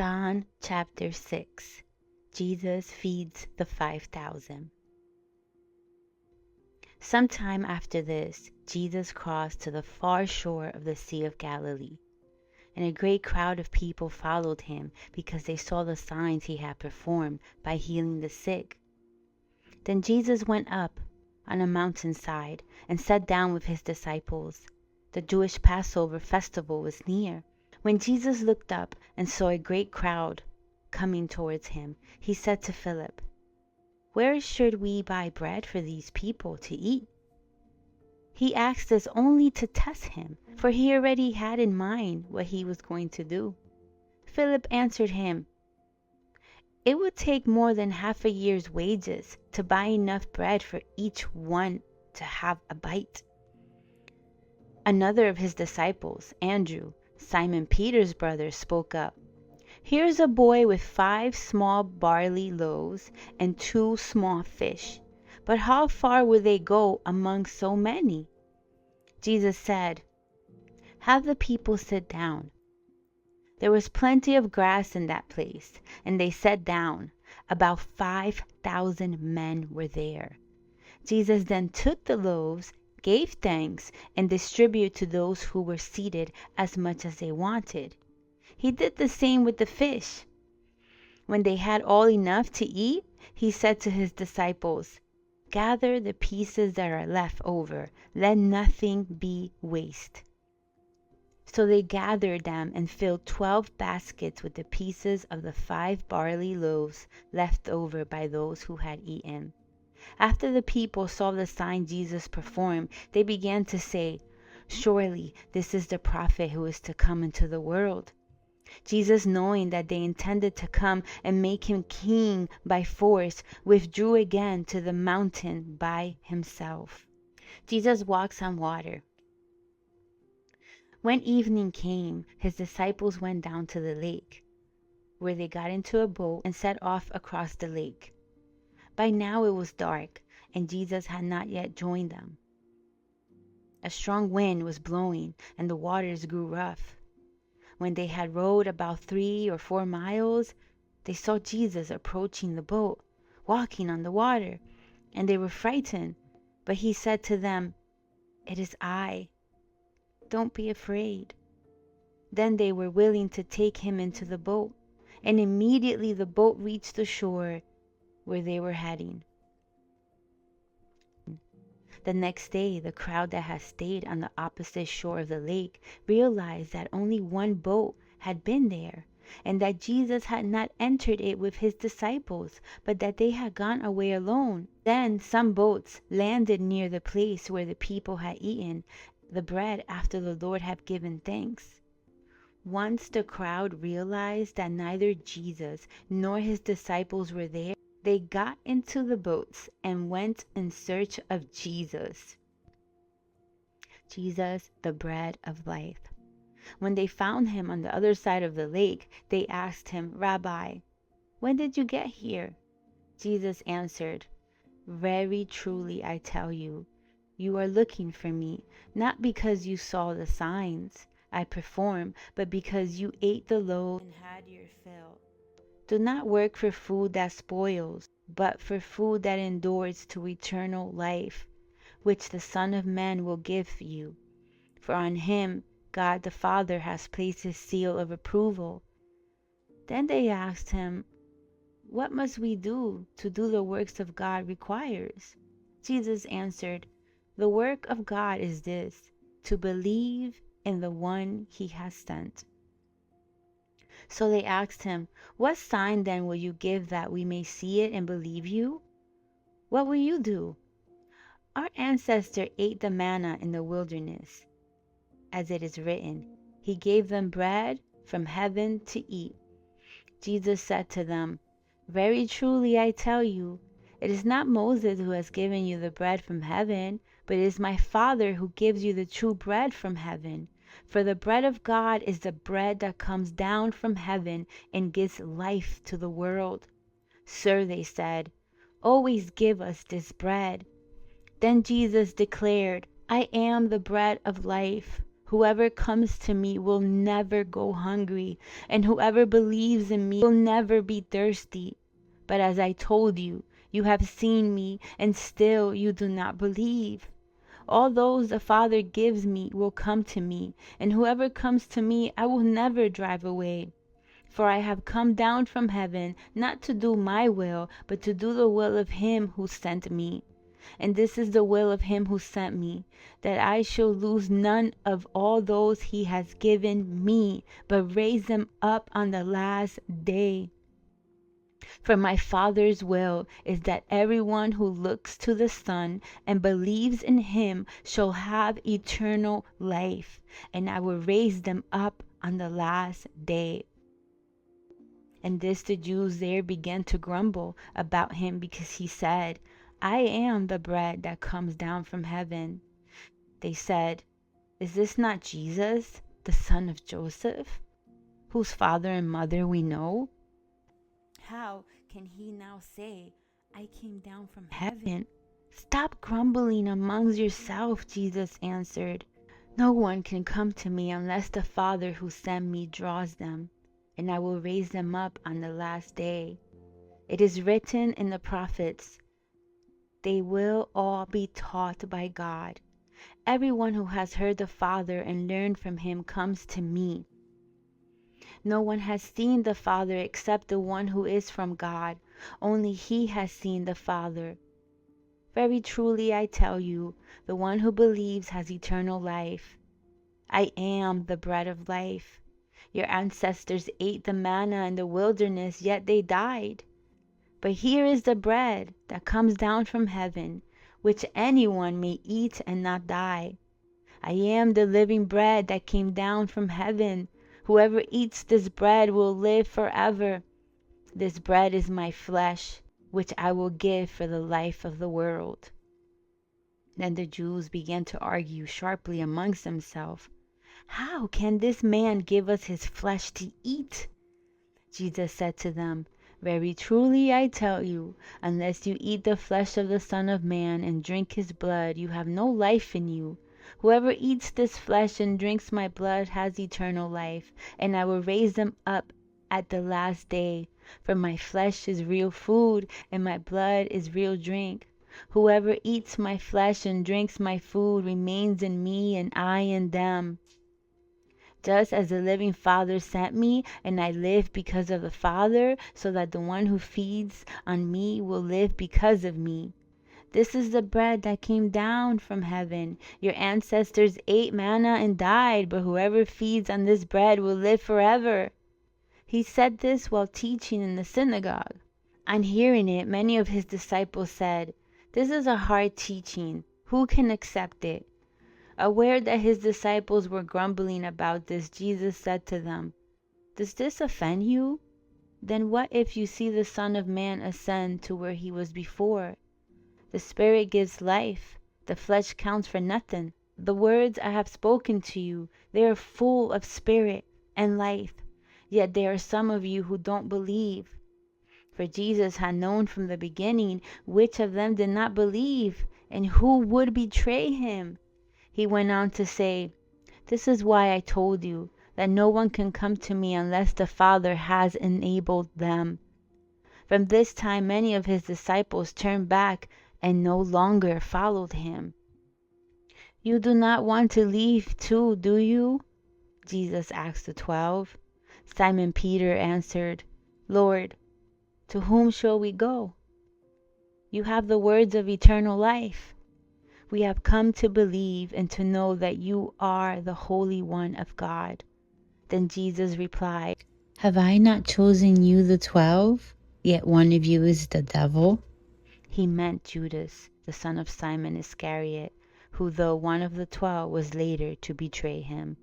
John chapter 6. Jesus feeds the 5,000. Sometime after this, Jesus crossed to the far shore of the Sea of Galilee, and a great crowd of people followed him because they saw the signs he had performed by healing the sick. Then Jesus went up on a mountainside and sat down with his disciples. The Jewish Passover festival was near. When Jesus looked up and saw a great crowd coming towards him, he said to Philip, "Where should we buy bread for these people to eat?" He asked this only to test him, for he already had in mind what he was going to do. Philip answered him, "It would take more than half a year's wages to buy enough bread for each one to have a bite." Another of his disciples, Andrew, Simon Peter's brother, spoke up. "Here's a boy with 5 small barley loaves and 2 small fish. But how far would they go among so many?" Jesus said, "Have the people sit down." There was plenty of grass in that place, and they sat down. About 5,000 men were there. Jesus then took the loaves, gave thanks, and distributed to those who were seated as much as they wanted. He did the same with the fish. When they had all enough to eat, he said to his disciples, "Gather the pieces that are left over. Let nothing be waste." So they gathered them and filled 12 baskets with the pieces of the 5 barley loaves left over by those who had eaten. After the people saw the sign Jesus performed, they began to say, "Surely this is the prophet who is to come into the world." Jesus, knowing that they intended to come and make him king by force, withdrew again to the mountain by himself. Jesus walks on water. When evening came, his disciples went down to the lake, where they got into a boat and set off across the lake. By now it was dark, and Jesus had not yet joined them. A strong wind was blowing, and the waters grew rough. When they had rowed about 3 or 4 miles, they saw Jesus approaching the boat, walking on the water, and they were frightened. But he said to them, "It is I. Don't be afraid." Then they were willing to take him into the boat, and immediately the boat reached the shore where they were heading. The next day, the crowd that had stayed on the opposite shore of the lake realized that only one boat had been there, and that Jesus had not entered it with his disciples, but that they had gone away alone. Then some boats landed near the place where the people had eaten the bread after the Lord had given thanks. Once the crowd realized that neither Jesus nor his disciples were there, they got into the boats and went in search of Jesus. Jesus, the bread of life. When they found him on the other side of the lake, they asked him, "Rabbi, when did you get here?" Jesus answered, "Very truly I tell you, you are looking for me, not because you saw the signs I performed, but because you ate the loaf and had your fill. Do not work for food that spoils, but for food that endures to eternal life, which the Son of Man will give you. For on him God the Father has placed his seal of approval." Then they asked him, "What must we do to do the works of God requires?" Jesus answered, "The work of God is this, to believe in the one he has sent." So they asked him, "What sign then will you give that we may see it and believe you? What will you do?" "Our ancestor ate the manna in the wilderness, as it is written, he gave them bread from heaven to eat." Jesus said to them, "Very truly I tell you, it is not Moses who has given you the bread from heaven, but it is my Father who gives you the true bread from heaven. For the bread of God is the bread that comes down from heaven and gives life to the world." "Sir," they said, "always give us this bread." Then Jesus declared, "I am the bread of life. Whoever comes to me will never go hungry, and whoever believes in me will never be thirsty. But as I told you, you have seen me, and still you do not believe. All those the Father gives me will come to me, and whoever comes to me I will never drive away. For I have come down from heaven, not to do my will, but to do the will of him who sent me. And this is the will of him who sent me, that I shall lose none of all those he has given me, but raise them up on the last day. For my Father's will is that everyone who looks to the Son and believes in him shall have eternal life, and I will raise them up on the last day. And this the Jews there began to grumble about him, because he said, I am the bread that comes down from heaven. They said, Is this not Jesus, the son of Joseph, whose father and mother we know? How can he now say, I came down from heaven? Stop grumbling amongst yourselves, Jesus answered. No one can come to me unless the Father who sent me draws them, and I will raise them up on the last day. It is written in the prophets, they will all be taught by God. Everyone who has heard the Father and learned from him comes to me. No one has seen the Father except the one who is from God. Only he has seen the Father. Very truly I tell you, the one who believes has eternal life. I am the bread of life. Your ancestors ate the manna in the wilderness, yet they died. But here is the bread that comes down from heaven, which anyone may eat and not die. I am the living bread that came down from heaven. Whoever eats this bread will live forever. This bread is my flesh, which I will give for the life of the world. Then the Jews began to argue sharply amongst themselves. How can this man give us his flesh to eat? Jesus said to them, Very truly I tell you, unless you eat the flesh of the Son of Man and drink his blood, you have no life in you. Whoever eats this flesh and drinks my blood has eternal life, and I will raise them up at the last day. For my flesh is real food, and my blood is real drink. Whoever eats my flesh and drinks my food remains in me, and I in them. Just as the living Father sent me, and I live because of the Father, so that the one who feeds on me will live because of me. This is the bread that came down from heaven. Your ancestors ate manna and died, but whoever feeds on this bread will live forever. He said this while teaching in the synagogue. On hearing it, many of his disciples said, This is a hard teaching. Who can accept it? Aware that his disciples were grumbling about this, Jesus said to them, Does this offend you? Then what if you see the Son of Man ascend to where he was before? The Spirit gives life. The flesh counts for nothing. The words I have spoken to you, they are full of spirit and life. Yet there are some of you who don't believe. For Jesus had known from the beginning which of them did not believe and who would betray him. He went on to say, This is why I told you that no one can come to me unless the Father has enabled them. From this time many of his disciples turned back and no longer followed him. You do not want to leave too, do you? Jesus asked the 12. Simon Peter answered, Lord, to whom shall we go? You have the words of eternal life. We have come to believe and to know that you are the Holy One of God. Then Jesus replied, Have I not chosen you the 12? Yet one of you is the devil. He meant Judas, the son of Simon Iscariot, who though one of the 12 was later to betray him.